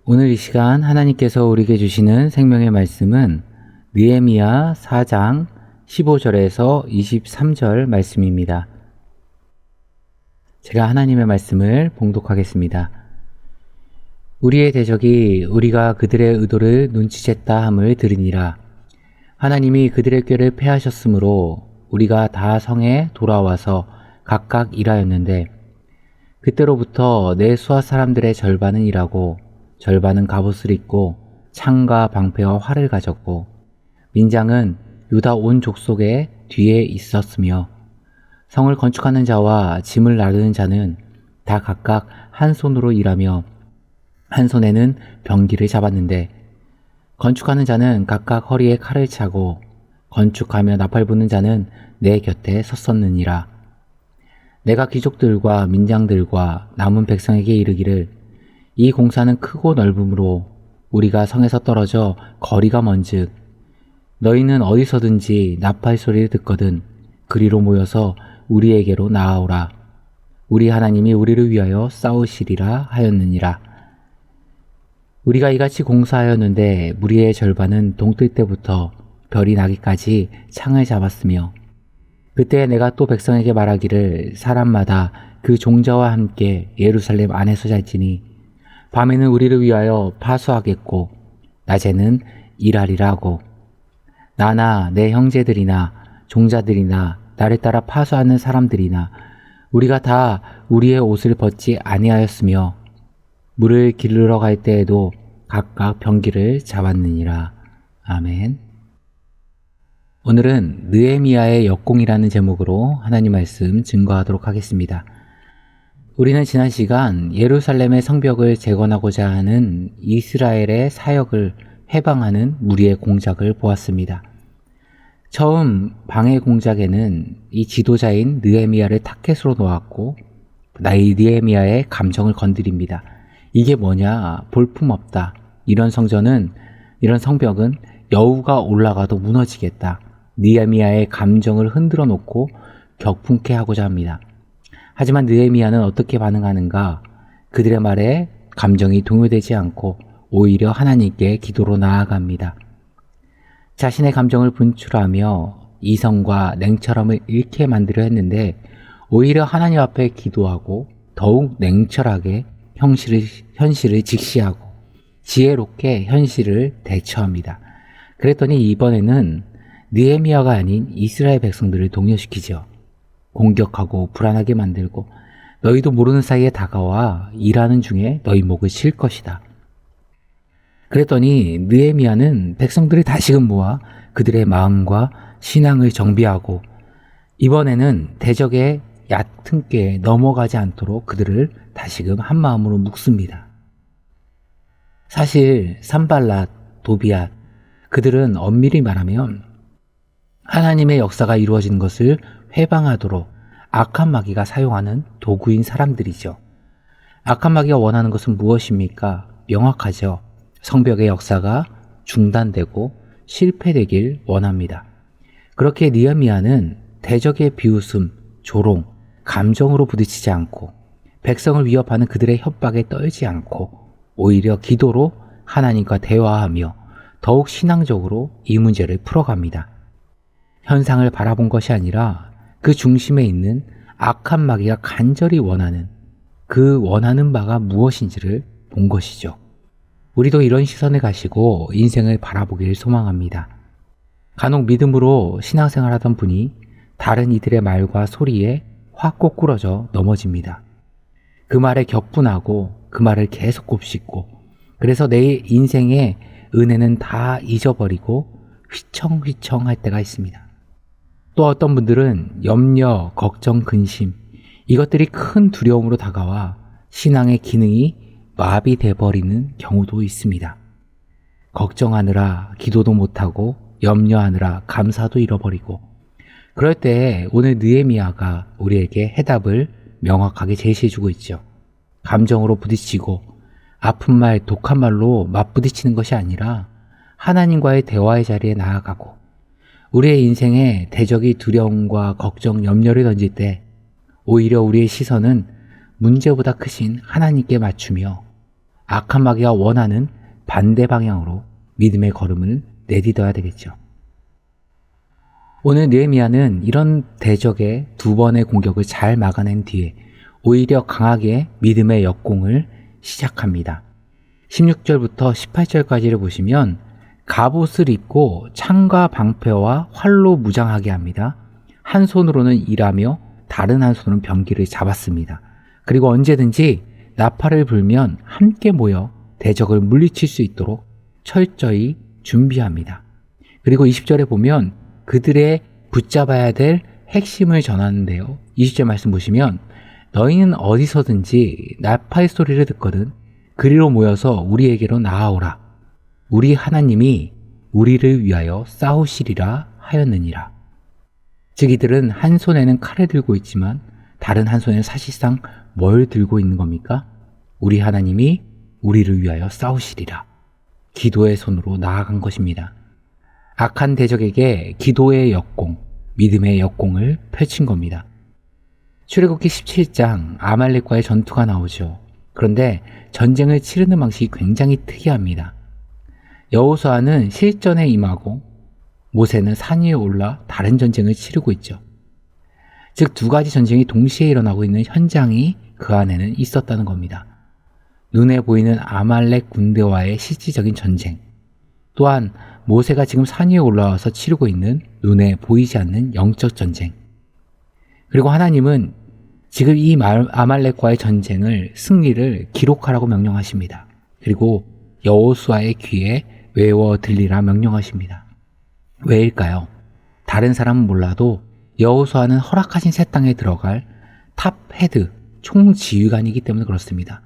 오늘 이 시간 하나님께서 우리에게 주시는 생명의 말씀은 느헤미야 4장 15절에서 23절 말씀입니다. 제가 하나님의 말씀을 봉독하겠습니다. 우리의 대적이 우리가 그들의 의도를 눈치챘다 함을 들으니라. 하나님이 그들의 꾀를 패하셨으므로 우리가 다 성에 돌아와서 각각 일하였는데 그때로부터 내 수하 사람들의 절반은 일하고 절반은 갑옷을 입고 창과 방패와 활을 가졌고 민장은 유다 온 족속의 뒤에 있었으며 성을 건축하는 자와 짐을 나르는 자는 다 각각 한 손으로 일하며 한 손에는 병기를 잡았는데 건축하는 자는 각각 허리에 칼을 차고 건축하며 나팔 부는 자는 내 곁에 섰었느니라. 내가 귀족들과 민장들과 남은 백성에게 이르기를 이 공사는 크고 넓으므로 우리가 성에서 떨어져 거리가 먼즉 너희는 어디서든지 나팔 소리를 듣거든 그리로 모여서 우리에게로 나아오라. 우리 하나님이 우리를 위하여 싸우시리라 하였느니라. 우리가 이같이 공사하였는데 무리의 절반은 동뜰 때부터 별이 나기까지 창을 잡았으며 그때 내가 또 백성에게 말하기를 사람마다 그 종자와 함께 예루살렘 안에서 잘지니 밤에는 우리를 위하여 파수하겠고 낮에는 일하리라 하고 나나 내 형제들이나 종자들이나 나를 따라 파수하는 사람들이나 우리가 다 우리의 옷을 벗지 아니하였으며 물을 기르러 갈 때에도 각각 병기를 잡았느니라. 아멘. 오늘은 느헤미야의 역공이라는 제목으로 하나님 말씀 증거하도록 하겠습니다. 우리는 지난 시간 예루살렘의 성벽을 재건하고자 하는 이스라엘의 사역을 해방하는 무리의 공작을 보았습니다. 처음 방해 공작에는 이 지도자인 느헤미야를 타켓으로 놓았고 이 느헤미야의 감정을 건드립니다. 이게 뭐냐? 볼품없다. 이런 성벽은 여우가 올라가도 무너지겠다. 느헤미야의 감정을 흔들어 놓고 격풍케 하고자 합니다. 하지만 느헤미야는 어떻게 반응하는가? 그들의 말에 감정이 동요되지 않고 오히려 하나님께 기도로 나아갑니다. 자신의 감정을 분출하며 이성과 냉철함을 잃게 만들려 했는데 오히려 하나님 앞에 기도하고 더욱 냉철하게 현실을 직시하고 지혜롭게 현실을 대처합니다. 그랬더니 이번에는 느헤미야가 아닌 이스라엘 백성들을 동요시키죠. 공격하고 불안하게 만들고 너희도 모르는 사이에 다가와 일하는 중에 너희 목을 칠 것이다. 그랬더니 느헤미야는 백성들을 다시금 모아 그들의 마음과 신앙을 정비하고 이번에는 대적의 얕은 꾀에 넘어가지 않도록 그들을 다시금 한 마음으로 묶습니다. 사실 산발랏, 도비앗 그들은 엄밀히 말하면 하나님의 역사가 이루어지는 것을 회방하도록 악한 마귀가 사용하는 도구인 사람들이죠. 악한 마귀가 원하는 것은 무엇입니까? 명확하죠. 성벽의 역사가 중단되고 실패되길 원합니다. 그렇게 느헤미야는 대적의 비웃음, 조롱, 감정으로 부딪히지 않고 백성을 위협하는 그들의 협박에 떨지 않고 오히려 기도로 하나님과 대화하며 더욱 신앙적으로 이 문제를 풀어갑니다. 현상을 바라본 것이 아니라 그 중심에 있는 악한 마귀가 간절히 원하는 그 원하는 바가 무엇인지를 본 것이죠. 우리도 이런 시선을 가지고 인생을 바라보기를 소망합니다. 간혹 믿음으로 신앙생활하던 분이 다른 이들의 말과 소리에 확 꼬꾸러져 넘어집니다. 그 말에 격분하고 그 말을 계속 곱씹고 그래서 내 인생의 은혜는 다 잊어버리고 휘청휘청 할 때가 있습니다. 또 어떤 분들은 염려, 걱정, 근심 이것들이 큰 두려움으로 다가와 신앙의 기능이 마비돼 버리는 경우도 있습니다. 걱정하느라 기도도 못하고 염려하느라 감사도 잃어버리고 그럴 때 오늘 느헤미야가 우리에게 해답을 명확하게 제시해주고 있죠. 감정으로 부딪히고 아픈 말, 독한 말로 맞부딪히는 것이 아니라 하나님과의 대화의 자리에 나아가고 우리의 인생에 대적이 두려움과 걱정, 염려를 던질 때 오히려 우리의 시선은 문제보다 크신 하나님께 맞추며 악한 마귀가 원하는 반대 방향으로 믿음의 걸음을 내딛어야 되겠죠. 오늘 느헤미야는 이런 대적의 두 번의 공격을 잘 막아낸 뒤에 오히려 강하게 믿음의 역공을 시작합니다. 16절부터 18절까지를 보시면 갑옷을 입고 창과 방패와 활로 무장하게 합니다. 한 손으로는 일하며 다른 한 손으로는 병기를 잡았습니다. 그리고 언제든지 나팔을 불면 함께 모여 대적을 물리칠 수 있도록 철저히 준비합니다. 그리고 20절에 보면 그들의 붙잡아야 될 핵심을 전하는데요. 20절 말씀 보시면 너희는 어디서든지 나팔 소리를 듣거든 그리로 모여서 우리에게로 나아오라. 우리 하나님이 우리를 위하여 싸우시리라 하였느니라. 즉 이들은 한 손에는 칼을 들고 있지만 다른 한 손에는 사실상 뭘 들고 있는 겁니까? 우리 하나님이 우리를 위하여 싸우시리라. 기도의 손으로 나아간 것입니다. 악한 대적에게 기도의 역공, 믿음의 역공을 펼친 겁니다. 출애굽기 17장 아말렉과의 전투가 나오죠. 그런데 전쟁을 치르는 방식이 굉장히 특이합니다. 여호수아는 실전에 임하고 모세는 산 위에 올라 다른 전쟁을 치르고 있죠. 즉 두 가지 전쟁이 동시에 일어나고 있는 현장이 그 안에는 있었다는 겁니다. 눈에 보이는 아말렉 군대와의 실질적인 전쟁, 또한 모세가 지금 산 위에 올라와서 치르고 있는 눈에 보이지 않는 영적 전쟁. 그리고 하나님은 지금 이 아말렉과의 전쟁을 승리를 기록하라고 명령하십니다. 그리고 여호수아의 귀에 외워 들리라 명령하십니다. 왜일까요? 다른 사람은 몰라도 여호수아는 허락하신 새 땅에 들어갈 탑 헤드, 총지휘관이기 때문에 그렇습니다.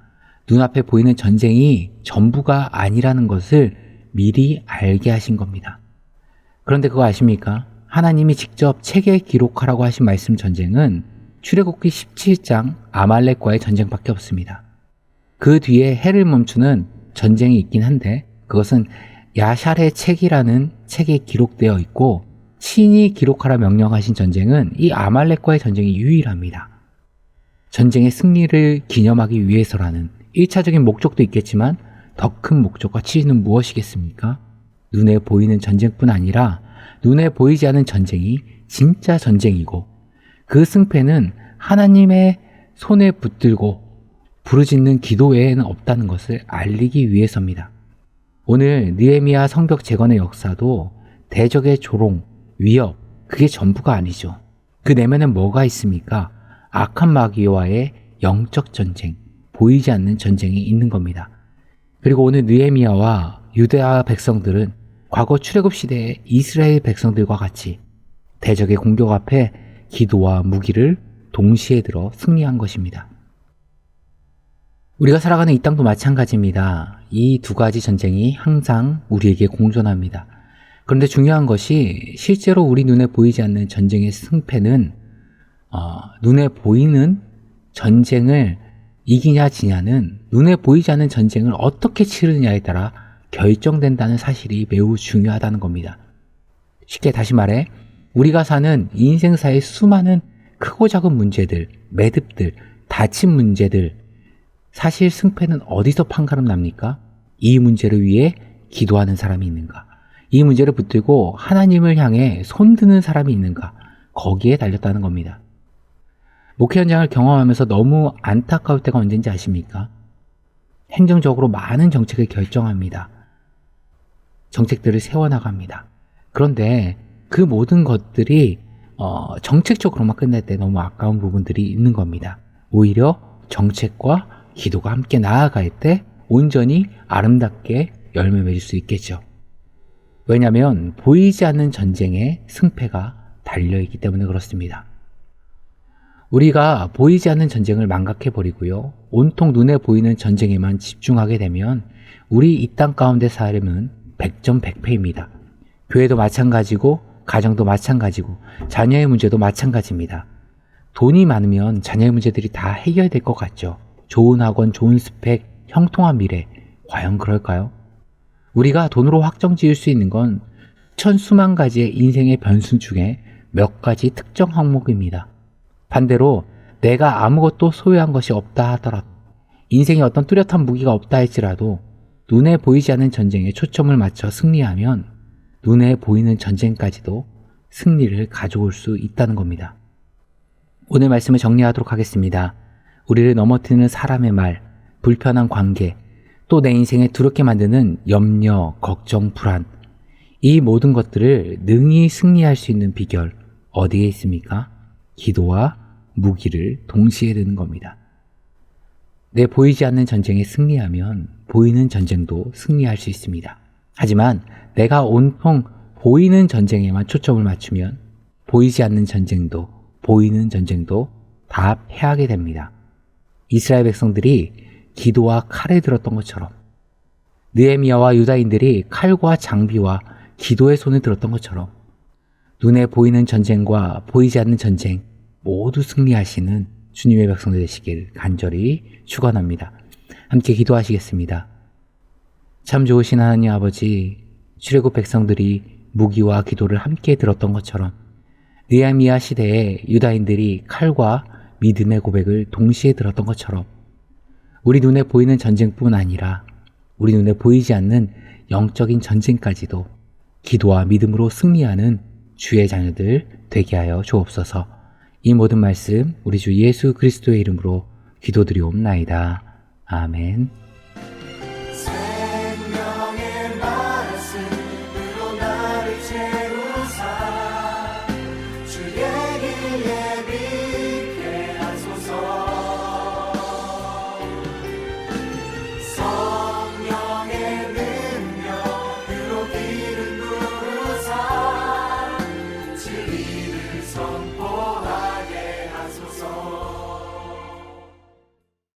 눈앞에 보이는 전쟁이 전부가 아니라는 것을 미리 알게 하신 겁니다. 그런데 그거 아십니까? 하나님이 직접 책에 기록하라고 하신 말씀 전쟁은 출애굽기 17장 아말렉과의 전쟁밖에 없습니다. 그 뒤에 해를 멈추는 전쟁이 있긴 한데 그것은 야샬의 책이라는 책에 기록되어 있고 신이 기록하라 명령하신 전쟁은 이 아말렉과의 전쟁이 유일합니다. 전쟁의 승리를 기념하기 위해서라는 1차적인 목적도 있겠지만 더 큰 목적과 취지는 무엇이겠습니까? 눈에 보이는 전쟁뿐 아니라 눈에 보이지 않는 전쟁이 진짜 전쟁이고 그 승패는 하나님의 손에 붙들고 부르짖는 기도 외에는 없다는 것을 알리기 위해서입니다. 오늘 느헤미야 성벽 재건의 역사도 대적의 조롱, 위협, 그게 전부가 아니죠. 그 내면엔 뭐가 있습니까? 악한 마귀와의 영적 전쟁, 보이지 않는 전쟁이 있는 겁니다. 그리고 오늘 느헤미야와 유대아 백성들은 과거 출애굽 시대의 이스라엘 백성들과 같이 대적의 공격 앞에 기도와 무기를 동시에 들어 승리한 것입니다. 우리가 살아가는 이 땅도 마찬가지입니다. 이 두 가지 전쟁이 항상 우리에게 공존합니다. 그런데 중요한 것이 실제로 우리 눈에 보이지 않는 전쟁의 승패는 눈에 보이는 전쟁을 이기냐 지냐는 눈에 보이지 않는 전쟁을 어떻게 치르느냐에 따라 결정된다는 사실이 매우 중요하다는 겁니다. 쉽게 다시 말해 우리가 사는 인생사의 수많은 크고 작은 문제들, 매듭들, 닫힌 문제들, 사실 승패는 어디서 판가름 납니까? 이 문제를 위해 기도하는 사람이 있는가? 이 문제를 붙들고 하나님을 향해 손드는 사람이 있는가? 거기에 달렸다는 겁니다. 목회 현장을 경험하면서 너무 안타까울 때가 언제인지 아십니까? 행정적으로 많은 정책을 결정합니다. 정책들을 세워나갑니다. 그런데 그 모든 것들이 정책적으로만 끝날 때 너무 아까운 부분들이 있는 겁니다. 오히려 정책과 기도가 함께 나아갈 때 온전히 아름답게 열매 맺을 수 있겠죠. 왜냐하면 보이지 않는 전쟁에 승패가 달려있기 때문에 그렇습니다. 우리가 보이지 않는 전쟁을 망각해버리고요. 온통 눈에 보이는 전쟁에만 집중하게 되면 우리 이 땅 가운데 삶은 100점 100패입니다. 교회도 마찬가지고 가정도 마찬가지고 자녀의 문제도 마찬가지입니다. 돈이 많으면 자녀의 문제들이 다 해결될 것 같죠. 좋은 학원, 좋은 스펙, 형통한 미래, 과연 그럴까요? 우리가 돈으로 확정 지을 수 있는 건 천수만 가지의 인생의 변수 중에 몇 가지 특정 항목입니다. 반대로 내가 아무것도 소유한 것이 없다 하더라도 인생에 어떤 뚜렷한 무기가 없다 할지라도 눈에 보이지 않는 전쟁에 초점을 맞춰 승리하면 눈에 보이는 전쟁까지도 승리를 가져올 수 있다는 겁니다. 오늘 말씀을 정리하도록 하겠습니다. 우리를 넘어뜨리는 사람의 말, 불편한 관계, 또 내 인생에 두렵게 만드는 염려, 걱정, 불안, 이 모든 것들을 능히 승리할 수 있는 비결 어디에 있습니까? 기도와 무기를 동시에 드는 겁니다. 내 보이지 않는 전쟁에 승리하면 보이는 전쟁도 승리할 수 있습니다. 하지만 내가 온통 보이는 전쟁에만 초점을 맞추면 보이지 않는 전쟁도 보이는 전쟁도 다 패하게 됩니다. 이스라엘 백성들이 기도와 칼을 들었던 것처럼, 느헤미야와 유다인들이 칼과 장비와 기도의 손을 들었던 것처럼 눈에 보이는 전쟁과 보이지 않는 전쟁 모두 승리하시는 주님의 백성들 되시길 간절히 축원합니다. 함께 기도하시겠습니다. 참 좋으신 하나님 아버지, 출애굽 백성들이 무기와 기도를 함께 들었던 것처럼 느헤미야 시대에 유다인들이 칼과 믿음의 고백을 동시에 들었던 것처럼 우리 눈에 보이는 전쟁뿐 아니라 우리 눈에 보이지 않는 영적인 전쟁까지도 기도와 믿음으로 승리하는 주의 자녀들 되게 하여 주옵소서. 이 모든 말씀 우리 주 예수 그리스도의 이름으로 기도드리옵나이다. 아멘.